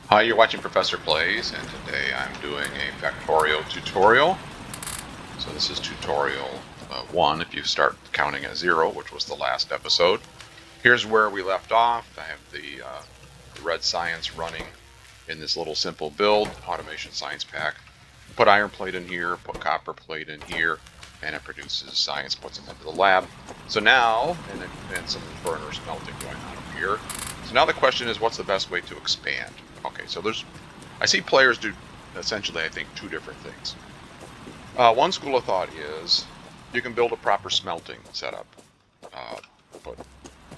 Hi, you're watching Professor Plays, and today I'm doing a factorio tutorial. So this is tutorial 1 if you start counting at 0, which was the last episode. Here's where we left off. I have the red science running in this little simple build, automation science pack. Put iron plate in here, put copper plate in here, and it produces science, puts them into the lab. So now, and some burner smelting going on over here. So now the question is, what's the best way to expand? Okay, so I see players do essentially, I think, two different things. One school of thought is you can build a proper smelting setup. Put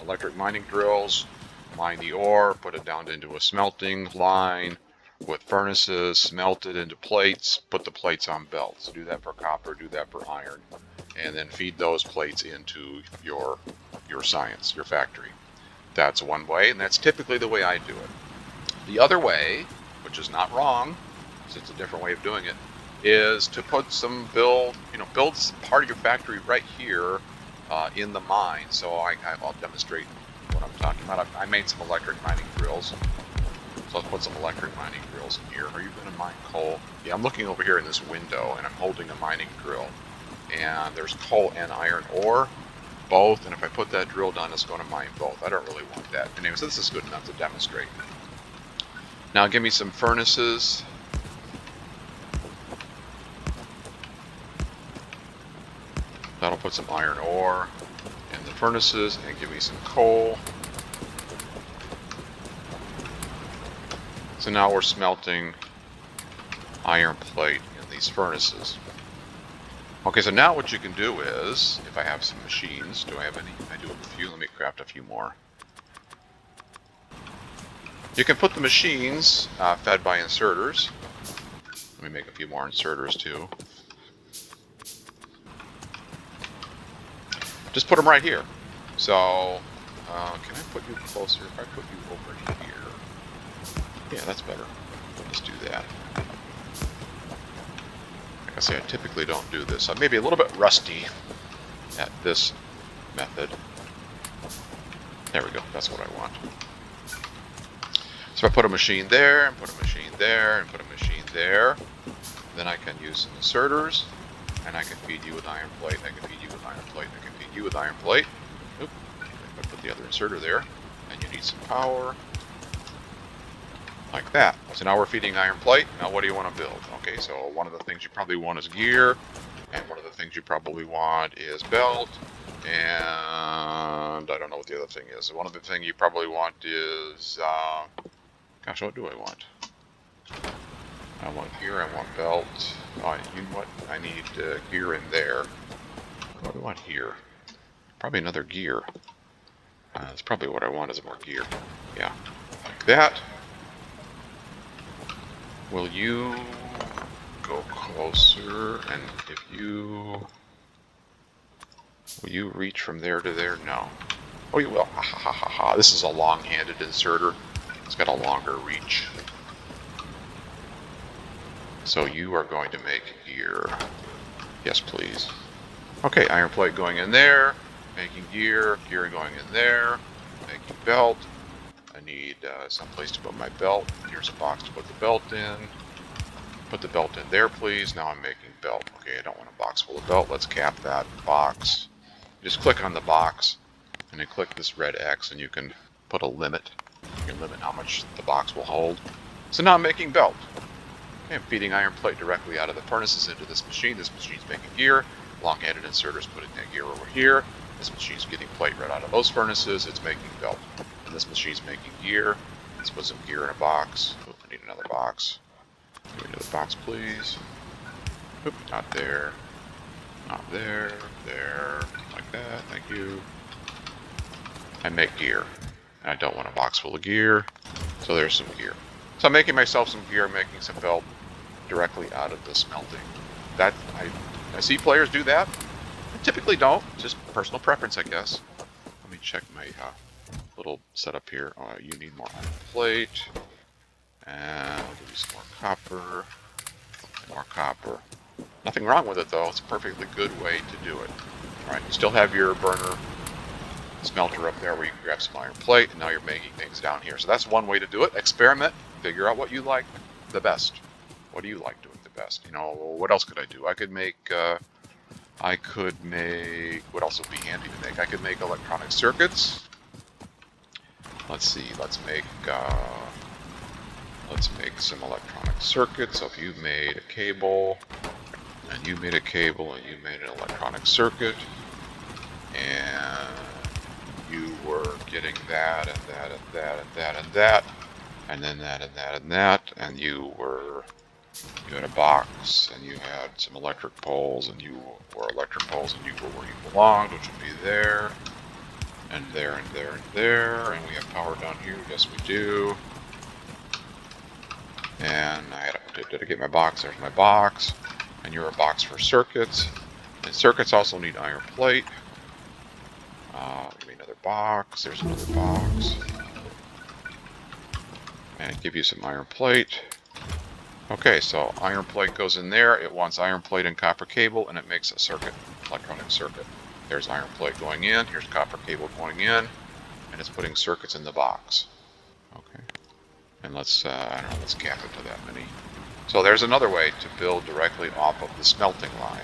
electric mining drills, mine the ore, put it down into a smelting line with furnaces, smelt it into plates, put the plates on belts. Do that for copper, do that for iron, and then feed those plates into your science, your factory. That's one way, and that's typically the way I do it. The other way, which is not wrong, because it's a different way of doing it, is to put build part of your factory right here in the mine. So I'll demonstrate what I'm talking about. I made some electric mining drills. So I'll put some electric mining drills in here. Are you going to mine coal? Yeah, I'm looking over here in this window, and I'm holding a mining drill. And there's coal and iron ore, both. And if I put that drill down, it's going to mine both. I don't really want that. Anyway, so this is good enough to demonstrate. Now give me some furnaces. That'll put some iron ore in the furnaces, and give me some coal. So now we're smelting iron plate in these furnaces. Okay, so now what you can do is, if I have some machines, do I have any? I do have a few. Let me craft a few more. You can put the machines fed by inserters. Let me make a few more inserters too. Just put them right here. So, can I put you closer? If I put you over here. Yeah, that's better. Let's do that. Like I say, I typically don't do this. I may be a little bit rusty at this method. There we go. That's what I want. So if I put a machine there, and put a machine there, and put a machine there, then I can use some inserters, and I can feed you with iron plate, I can feed you with iron plate, I can feed you with iron plate. Oop, I put the other inserter there, and you need some power, like that. So now we're feeding iron plate. Now what do you want to build? Okay, so one of the things you probably want is gear, and one of the things you probably want is belt, and I don't know what the other thing is. One of the things you probably want is, gosh, what do I want? I want gear, I want belt. Oh, you know what? I need gear in there. What do I want here? Probably another gear. That's probably what I want is more gear. Yeah, like that. Will you go closer? And will you reach from there to there? No. Oh, you will. Ha ha ha ha ha. This is a long-handed inserter. It's got a longer reach. So you are going to make gear. Yes, please. Okay, iron plate going in there. Making gear. Gear going in there. Making belt. I need some place to put my belt. Here's a box to put the belt in. Put the belt in there, please. Now I'm making belt. Okay, I don't want a box full of belt. Let's cap that box. Just click on the box, and then click this red X, and you can put a limit. You can limit how much the box will hold. So now I'm making belt. Okay, I'm feeding iron plate directly out of the furnaces into this machine. This machine's making gear. Long-handed inserters putting that gear over here. This machine's getting plate right out of those furnaces. It's making belt. And this machine's making gear. Let's put some gear in a box. Oop, I need another box. Give me another box, please. Oop, not there. Not there. There. Like that. Thank you. I make gear. I don't want a box full of gear, so there's some gear. So I'm making myself some gear, making some belt directly out of the smelting. That I see players do that. I typically don't. Just personal preference, I guess. Let me check my little setup here. You need more iron plate, and I'll give you some more copper. More copper. Nothing wrong with it though. It's a perfectly good way to do it. All right, you still have your burner smelter up there where you can grab some iron plate, and now you're making things down here. So that's one way to do it. Experiment. Figure out what you like the best. What do you like doing the best? You know, what else could I do? I could make, what else would be handy to make? I could make electronic circuits. Let's see, let's make some electronic circuits. So if you made a cable, and you made a cable, and you made an electronic circuit, and you were getting that, and that, and that, and that, and that, and then that, and that, and that, and you had a box, and you had some electric poles, and you were electric poles, and you were where you belonged, which would be there, and there, and there, and there, and we have power down here. Yes, we do. And did I get my box? There's my box. And you're a box for circuits. And circuits also need iron plate. Give me another box. There's another box. And give you some iron plate. Okay, so iron plate goes in there. It wants iron plate and copper cable, and it makes a circuit, electronic circuit. There's iron plate going in. Here's copper cable going in. And it's putting circuits in the box. Okay. And let's, I don't know, let's cap it to that many. So there's another way to build directly off of the smelting line.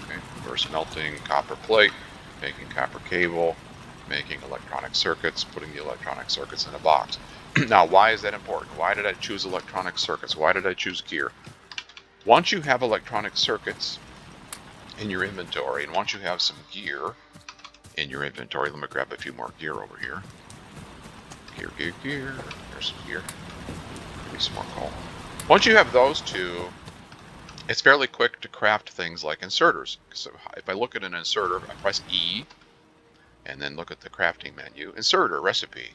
Okay, we're smelting copper plate, making copper cable, making electronic circuits, putting the electronic circuits in a box. Now, why is that important? Why did I choose electronic circuits? Why did I choose gear? Once you have electronic circuits in your inventory, and once you have some gear in your inventory, let me grab a few more gear over here. Gear. There's some gear. Give me some more coal. Once you have those two, it's fairly quick to craft things like inserters. So if I look at an inserter, I press E, and then look at the crafting menu. Inserter recipe.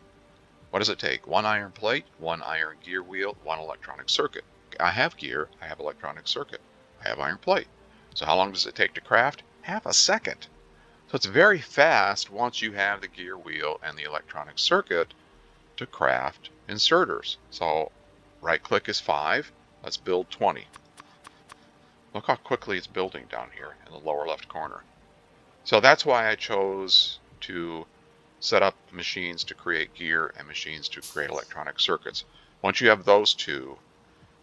What does it take? 1 iron plate, 1 iron gear wheel, 1 electronic circuit. I have gear, I have electronic circuit, I have iron plate. So how long does it take to craft? Half a second. So it's very fast once you have the gear wheel and the electronic circuit to craft inserters. So right click is 5. Let's build 20. Look how quickly it's building down here in the lower left corner. So that's why I chose to set up machines to create gear and machines to create electronic circuits. Once you have those two,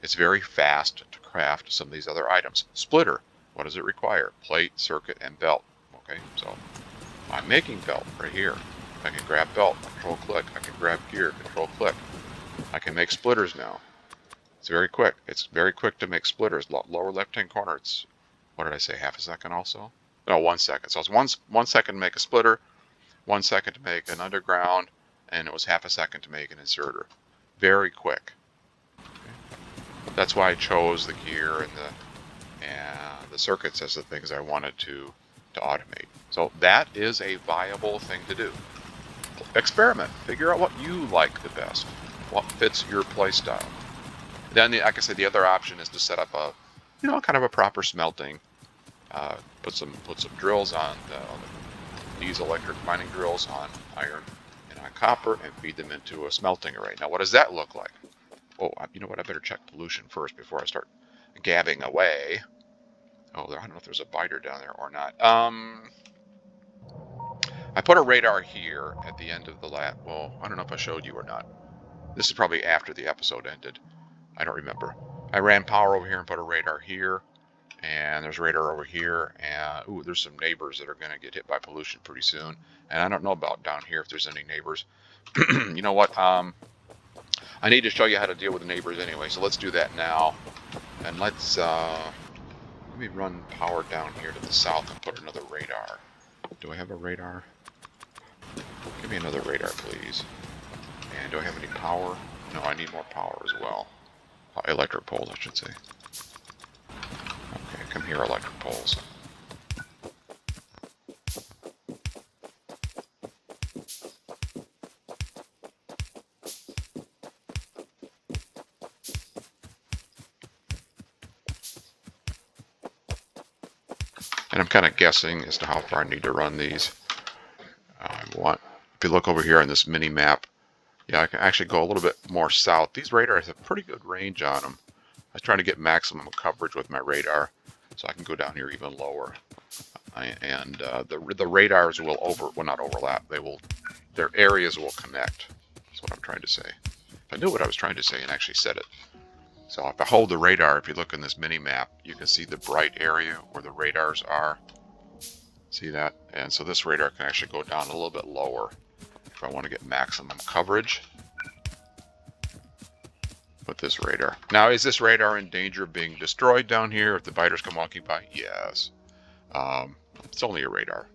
it's very fast to craft some of these other items. Splitter, what does it require? Plate, circuit, and belt. Okay, so I'm making belt right here. I can grab belt, control click. I can grab gear, control click. I can make splitters now. It's very quick. It's very quick to make splitters. Lower left-hand corner, it's, what did I say, half a second also? No, 1 second. So it's 1 second to make a splitter, 1 second to make an underground, and it was half a second to make an inserter. Very quick. Okay. That's why I chose the gear and the circuits as the things I wanted to automate. So that is a viable thing to do. Experiment. Figure out what you like the best. What fits your play style. Then, like I said, the other option is to set up a, kind of a proper smelting. Put some drills on these electric mining drills on iron and on copper, and feed them into a smelting array. Now, what does that look like? Oh, you know what? I better check pollution first before I start gabbing away. Oh, I don't know if there's a biter down there or not. I put a radar here at the end of the lab. Well, I don't know if I showed you or not. This is probably after the episode ended. I don't remember. I ran power over here and put a radar here, and there's a radar over here, and ooh, there's some neighbors that are going to get hit by pollution pretty soon. And I don't know about down here if there's any neighbors. You know what? I need to show you how to deal with the neighbors anyway, so let's do that now. And let me run power down here to the south and put another radar. Do I have a radar? Give me another radar, please. And do I have any power? No, I need more power as well. Electric poles, I should say. Okay, come here, electric poles. And I'm kind of guessing as to how far I need to run these. If you look over here on this mini map, yeah, I can actually go a little bit more south. These radars have pretty good range on them. I was trying to get maximum coverage with my radar, so I can go down here even lower. The radars will not overlap. Their areas will connect. That's what I'm trying to say. I knew what I was trying to say and actually said it. So if I hold the radar, if you look in this mini map, you can see the bright area where the radars are. See that? And so this radar can actually go down a little bit lower if I want to get maximum coverage with this radar. Now, is this radar in danger of being destroyed down here if the biters come walking by? Yes. It's only a radar.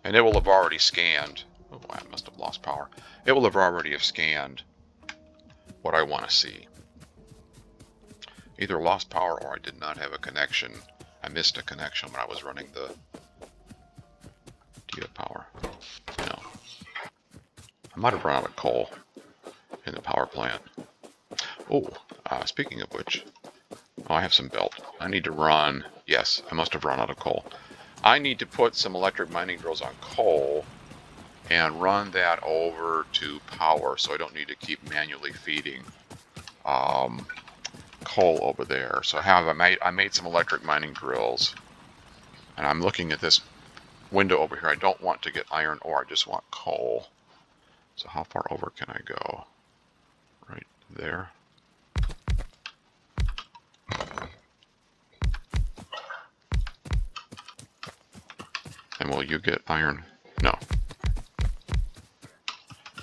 And it will have already scanned. Oh, I must have lost power. It will have already scanned what I want to see. Either lost power or I did not have a connection. I missed a connection when I was running the... Do you have power? No. I might have run out of coal in the power plant. Oh, speaking of which, I have some belt. I need to run... Yes, I must have run out of coal. I need to put some electric mining drills on coal and run that over to power, so I don't need to keep manually feeding coal over there. So I made some electric mining drills, and I'm looking at this window over here. I don't want to get iron ore, I just want coal. So how far over can I go? Right there. And will you get iron? No.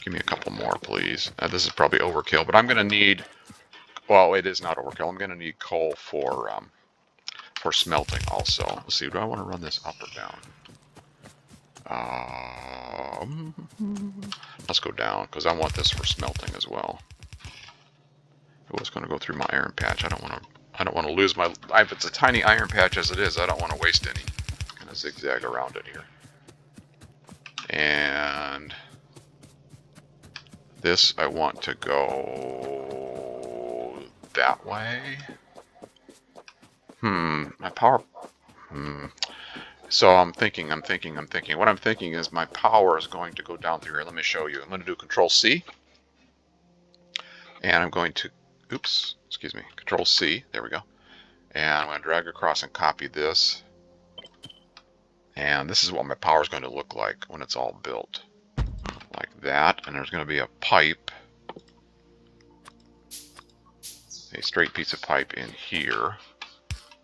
Give me a couple more, please. This is probably overkill, but I'm going to need... Well, it is not overkill. I'm going to need coal for smelting also. Let's see, do I want to run this up or down? Let's go down, because I want this for smelting as well. It was going to go through my iron patch. I don't want to lose my... If it's a tiny iron patch as it is, I don't want to waste any. Kind of zigzag around it here. And this I want to go that way. My power... So I'm thinking. What I'm thinking is my power is going to go down through here. Let me show you. I'm going to do Control-C. And I'm going to... Oops, excuse me. Control-C. There we go. And I'm going to drag across and copy this. And this is what my power is going to look like when it's all built. Like that. And there's going to be a pipe. A straight piece of pipe in here.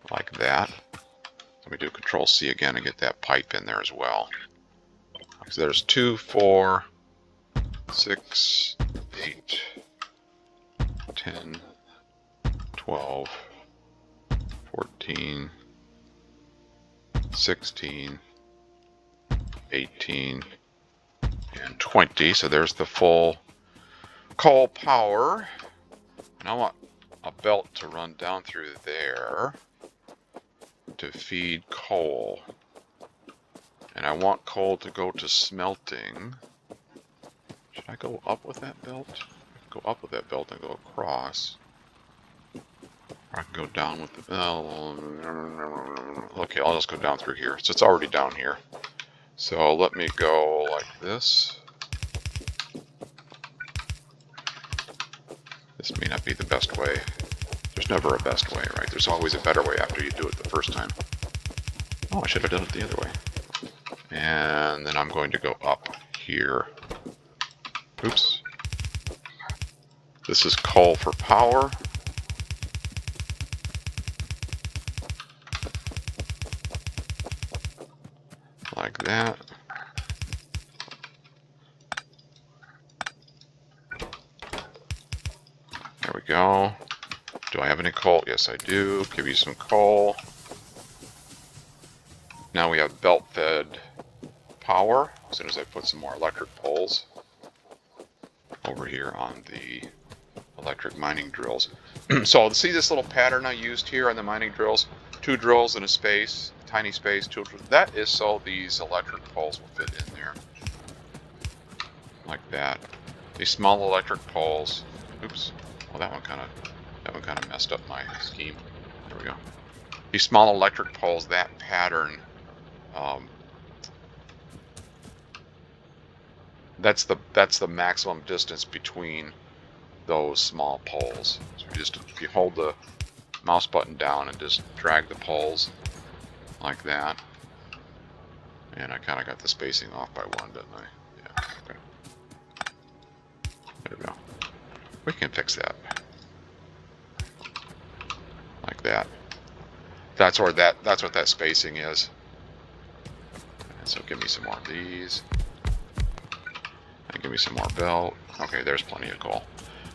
Like that. Let me do Control-C again and get that pipe in there as well. So there's 2, 4, 6, 8, 10, 12, 14, 16, 18, and 20. So there's the full coal power. And I want a belt to run down through there to feed coal. And I want coal to go to smelting. Should I go up with that belt? I can go up with that belt and go across. Or I can go down with the... Okay, I'll just go down through here. So it's already down here. So let me go like this. This may not be the best way. There's never a best way, right? There's always a better way after you do it the first time. Oh, I should have done it the other way. And then I'm going to go up here. Oops. This is coal for power. Like that. There we go. Do I have any coal? Yes, I do. Give you some coal. Now we have belt-fed power. As soon as I put some more electric poles over here on the electric mining drills. So see this little pattern I used here on the mining drills? 2 drills in a space, tiny space, 2 drills. That is so these electric poles will fit in there. Like that. These small electric poles. Oops. Well, that one kind of messed up my scheme. There we go. These small electric poles, that pattern, that's the maximum distance between those small poles. So if you hold the mouse button down and just drag the poles like that, and I kind of got the spacing off by 1, didn't I? Yeah. Okay. There we go. We can fix that. Like that. That's what that spacing is. And so give me some more of these. And give me some more belt. Okay, there's plenty of coal.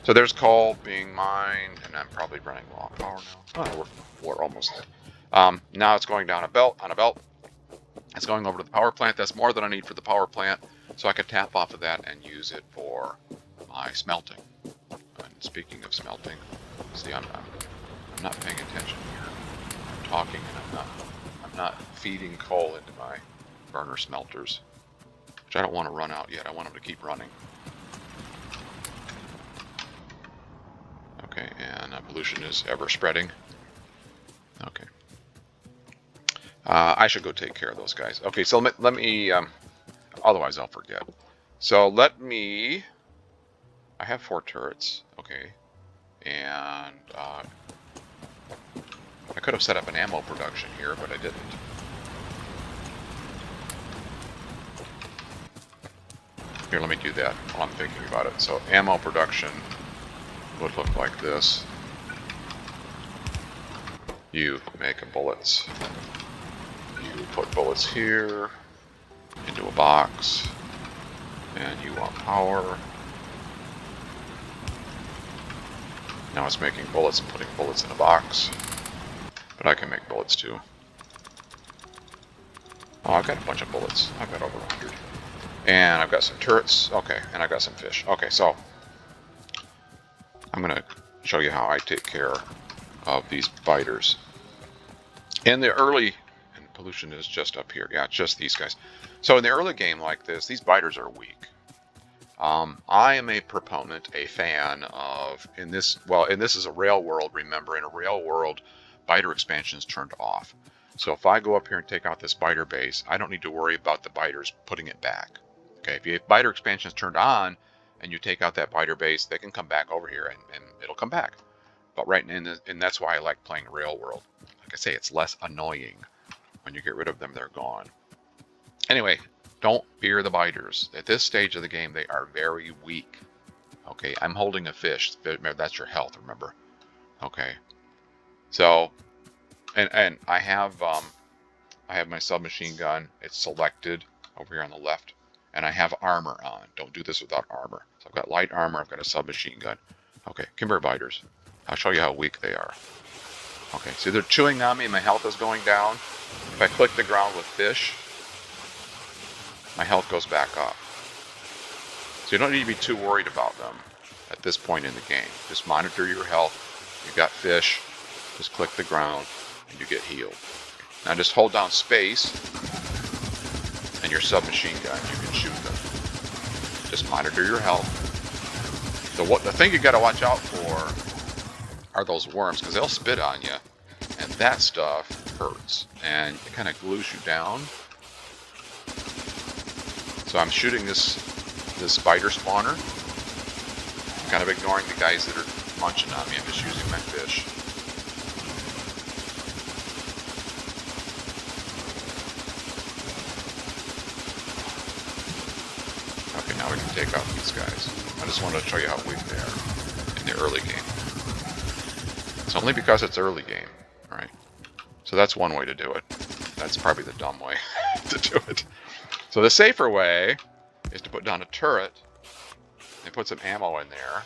So there's coal being mined, and I'm probably running low on power now. Oh, we're almost there. Now it's going down a belt, on a belt. It's going over to the power plant. That's more than I need for the power plant, so I could tap off of that and use it for my smelting. And speaking of smelting, see, I'm not paying attention here. I'm talking, and I'm not feeding coal into my burner smelters, which I don't want to run out yet. I want them to keep running. Okay, and pollution is ever spreading. Okay. I should go take care of those guys. Okay, so let me otherwise I'll forget. So let me, I have 4 turrets, okay, and I could have set up an ammo production here, but I didn't. Here, let me do that while I'm thinking about it. So ammo production would look like this. You make bullets. You put bullets here into a box, and you want power. Now it's making bullets and putting bullets in a box, but I can make bullets too. Oh, I've got a bunch of bullets. I've got over 100. And I've got some turrets. Okay, and I've got some fish. Okay, so I'm going to show you how I take care of these biters. In the early, and pollution is just up here. Yeah, it's just these guys. So in the early game like this, these biters are weak. I am a proponent, a fan of, and this is a rail world, remember, in a rail world, biter expansion is turned off. So if I go up here and take out this biter base, I don't need to worry about the biters putting it back. Okay, if you have biter expansion is turned on, and you take out that biter base, they can come back over here, and it'll come back. But right, and that's why I like playing rail world. Like I say, it's less annoying. When you get rid of them, they're gone. Anyway, don't fear the biters. At this stage of the game, they are very weak. Okay, I'm holding a fish. That's your health, remember? Okay. So, and I have my submachine gun. It's selected over here on the left, and I have armor on. Don't do this without armor. So I've got light armor. I've got a submachine gun. Okay, come here, biters. I'll show you how weak they are. Okay, see, they're chewing on me. My health is going down. If I click the ground with fish, my health goes back up. So you don't need to be too worried about them at this point in the game. Just monitor your health. You got fish, just click the ground and you get healed. Now just hold down space and your submachine gun, you can shoot them. Just monitor your health. The thing you got to watch out for are those worms, because they'll spit on you, and that stuff hurts and it kind of glues you down. So I'm shooting this spider spawner. I'm kind of ignoring the guys that are munching on me. I'm just using my fish. Okay, now we can take out these guys. I just wanted to show you how weak they are in the early game. It's only because it's early game, right? So that's one way to do it. That's probably the dumb way to do it. So the safer way is to put down a turret and put some ammo in there.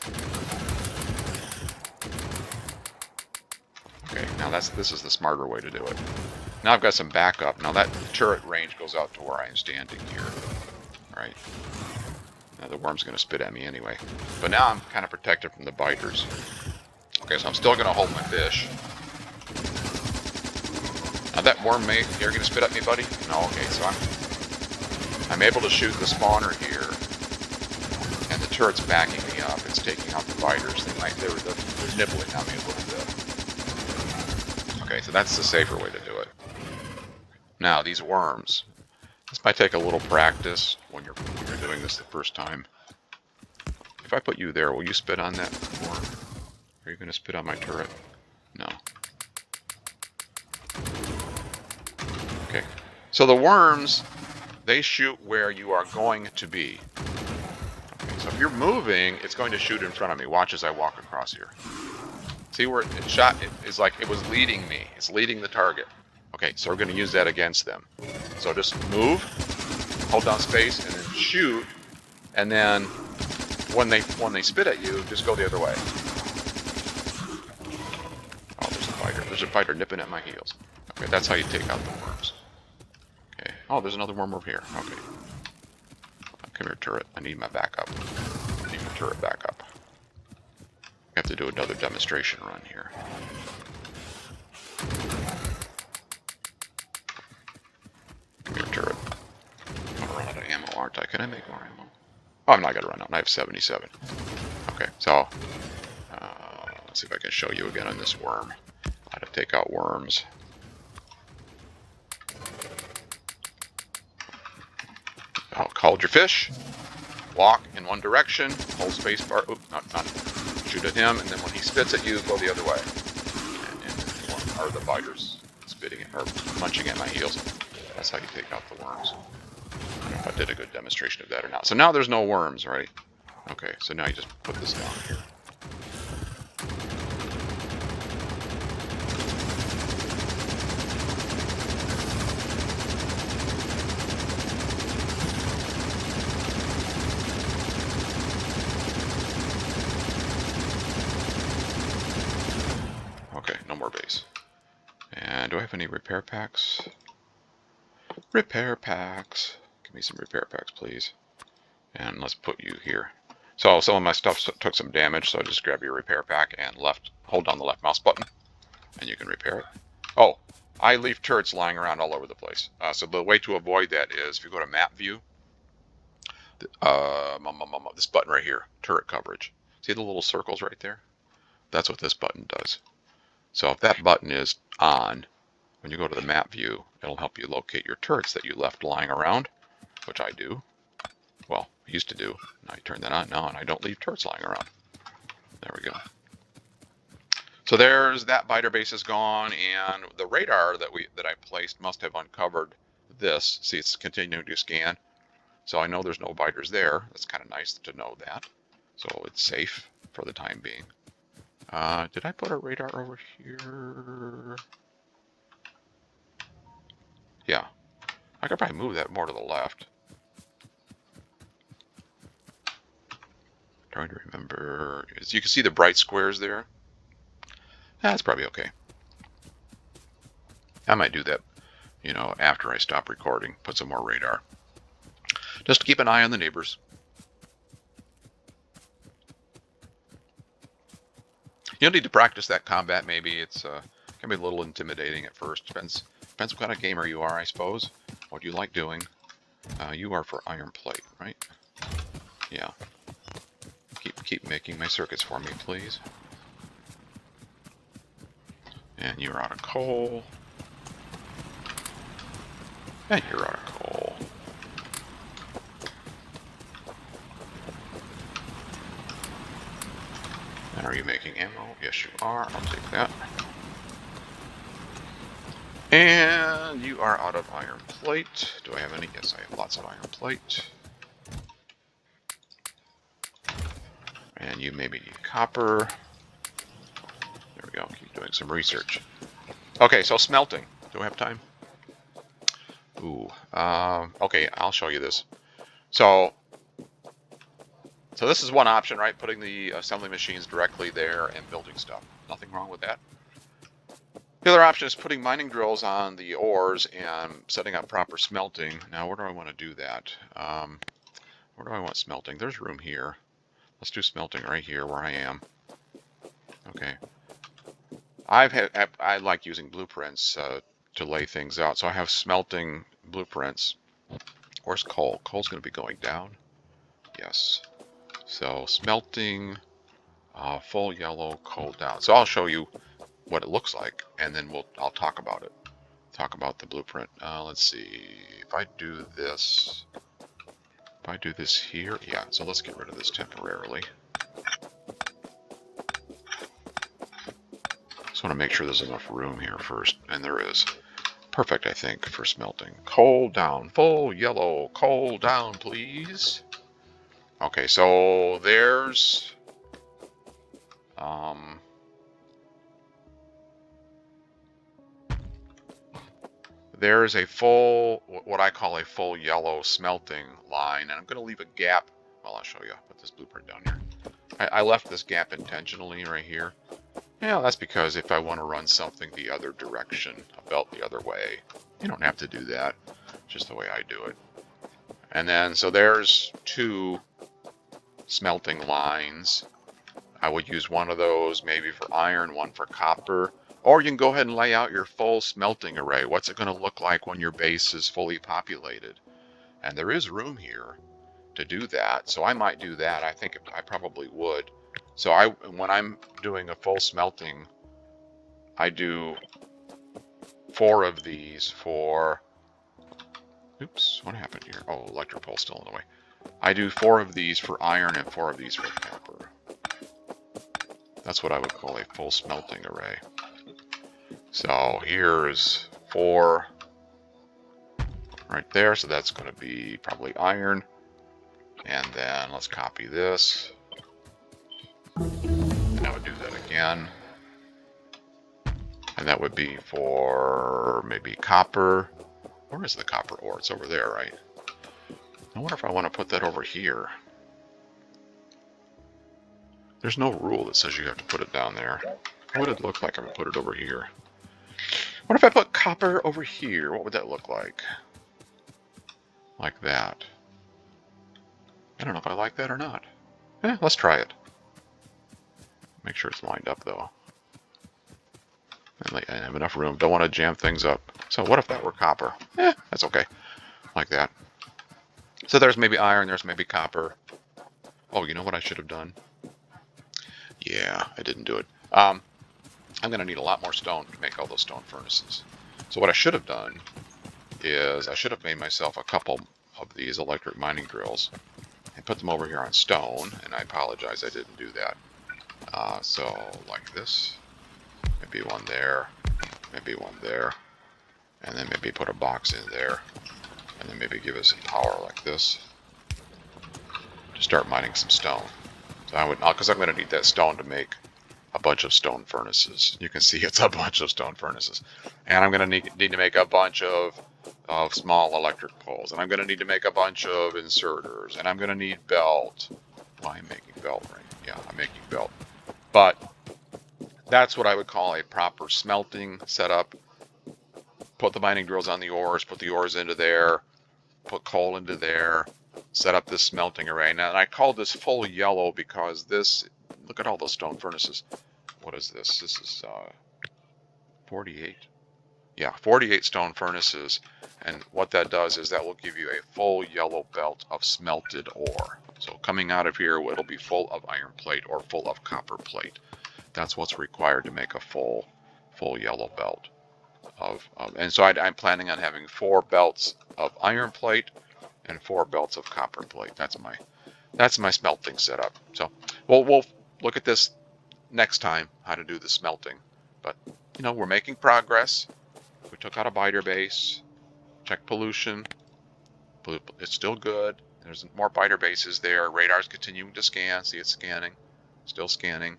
Okay, now this is the smarter way to do it. Now I've got some backup. Now that turret range goes out to where I am standing here, right? Now the worm's going to spit at me anyway. But now I'm kind of protected from the biters. Okay, so I'm still going to hold my fish. Now that worm you're going to spit at me, buddy? No, okay, so I'm able to shoot the spawner here, and the turret's backing me up. It's taking out the biters. They're nibbling on me a little bit. Okay, so that's the safer way to do it. Now these worms. This might take a little practice when you're doing this the first time. If I put you there, will you spit on that worm? Are you going to spit on my turret? No. Okay. So the worms, they shoot where you are going to be. Okay, So if you're moving, it's going to shoot in front of me. Watch as I walk across here. See where it shot? It's like it was leading me. It's leading the target. Okay, so we're going to use that against them. So just move, hold down space, and then shoot. And then when they spit at you, just go the other way. Oh, there's a fighter. There's a fighter nipping at my heels. Okay, that's how you take out the worms. Okay. Oh, there's another worm over here. Okay. Come here, turret. I need my backup. I need my turret backup. I have to do another demonstration run here. Come here, turret. I'm gonna run out of ammo, aren't I? Can I make more ammo? Oh, I'm not gonna run out. I have 77. Okay, so let's see if I can show you again on this worm how to take out worms. Oh, hold your fish. Walk in one direction. Hold space bar. Oops, not shoot at him, and then when he spits at you, go the other way. And are the biters spitting or munching at my heels? That's how you take out the worms. I don't know if I did a good demonstration of that or not. So now there's no worms, right? Okay, so now you just put this down here. Okay, no more base. And do I have any repair packs? Repair packs. Give me some repair packs, please. And let's put you here. So some of my stuff took some damage, so just grab your repair pack and hold down the left mouse button, and you can repair it. Oh, I leave turrets lying around all over the place. So the way to avoid that is if you go to map view, this button right here, turret coverage. See the little circles right there? That's what this button does. So if that button is on, when you go to the map view, it'll help you locate your turrets that you left lying around, which I do. Well, I used to do. Now I turn that on now, and I don't leave turrets lying around. There we go. So there's that biter base is gone, and the radar that I placed must have uncovered this. See, it's continuing to scan. So I know there's no biters there. That's kind of nice to know that. So it's safe for the time being. Did I put a radar over here? Yeah. I could probably move that more to the left. Trying to remember. You can see the bright squares there. That's probably okay. I might do that, after I stop recording, put some more radar. Just to keep an eye on the neighbors. You'll need to practice that combat, maybe. It's can be a little intimidating at first. Depends what kind of gamer you are, I suppose. What you like doing. You are for iron plate, right? Yeah. Keep making my circuits for me, please. And you're out of coal. And you're out of coal. And are you making ammo? Yes, you are. I'll take that. And you are out of iron plate. Do I have any? Yes, I have lots of iron plate. And you maybe need copper. There we go. Keep doing some research. Okay, so smelting. Do I have time? Ooh. Okay, I'll show you this. So this is one option, right? Putting the assembly machines directly there and building stuff. Nothing wrong with that. The other option is putting mining drills on the ores and setting up proper smelting. Now, where do I want to do that? Where do I want smelting? There's room here. Let's do smelting right here where I am. Okay. I like using blueprints to lay things out. So I have smelting blueprints. Where's coal? Coal's going to be going down. Yes. So smelting, full yellow, coal down. So I'll show you what it looks like, and then I'll talk about it. Talk about the blueprint. Let's see. If I do this here, yeah. So let's get rid of this temporarily. Just want to make sure there's enough room here first, and there is. Perfect, I think, for smelting. Coal down, full yellow, coal down, please. Okay, so there's a full, what I call a full yellow smelting line, and I'm going to leave a gap. Well, I'll show you. I'll put this blueprint down here. I left this gap intentionally right here. Yeah, that's because if I want to run something the other direction, a belt the other way, you don't have to do that. Just the way I do it. And then, so there's 2 smelting lines. I would use one of those maybe for iron, one for copper. Or you can go ahead and lay out your full smelting array. What's it going to look like when your base is fully populated? And there is room here to do that. So I might do that. I think I probably would. So when I'm doing a full smelting, I do 4 of these for, oops, what happened here? Oh, electric pole still in the way. I do 4 of these for iron and 4 of these for copper. That's what I would call a full smelting array. So here's 4 right there. So that's going to be probably iron. And then let's copy this. And I would do that again. And that would be for maybe copper. Where is the copper ore? It's over there, right? I wonder if I want to put that over here. There's no rule that says you have to put it down there. What would it look like if I put it over here? What if I put copper over here? What would that look like? Like that. I don't know if I like that or not. Let's try it. Make sure it's lined up though. And I have enough room. Don't want to jam things up. So what if that were copper? That's okay. Like that. So there's maybe iron, there's maybe copper. Oh, you know what I should have done? Yeah, I didn't do it. I'm going to need a lot more stone to make all those stone furnaces. So what I should have done is I should have made myself a couple of these electric mining drills and put them over here on stone, and I apologize I didn't do that. So like this, maybe one there, maybe one there, and then maybe put a box in there, and then maybe give it some power like this to start mining some stone. So I would, because I'm going to need that stone to make a bunch of stone furnaces. You can see it's a bunch of stone furnaces. And I'm going to need to make a bunch of small electric poles. And I'm going to need to make a bunch of inserters. And I'm going to need belt. Well, I'm making belt, right? Yeah, I'm making belt. But that's what I would call a proper smelting setup. Put the mining drills on the ores, put the ores into there, put coal into there, set up this smelting array. Now, and I call this full yellow because this, look at all those stone furnaces. What is this? This is 48. Yeah, 48 stone furnaces. And what that does is that will give you a full yellow belt of smelted ore. So coming out of here, it'll be full of iron plate or full of copper plate. That's what's required to make a full yellow belt. And so I'm planning on having 4 belts of iron plate and 4 belts of copper plate. That's my smelting setup. So we'll look at this next time, how to do the smelting. But we're making progress. We took out a biter base, checked pollution. It's still good. There's more biter bases there. Radar's continuing to scan. See, it's scanning, still scanning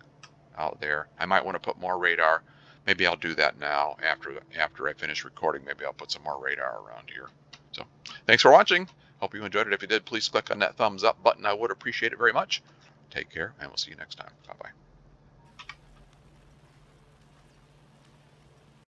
out there. I might want to put more radar. Maybe I'll do that now after I finish recording. Maybe I'll put some more radar around here. So thanks for watching. Hope you enjoyed it. If you did, please click on that thumbs up button. I would appreciate it very much. Take care, and we'll see you next time. Bye-bye.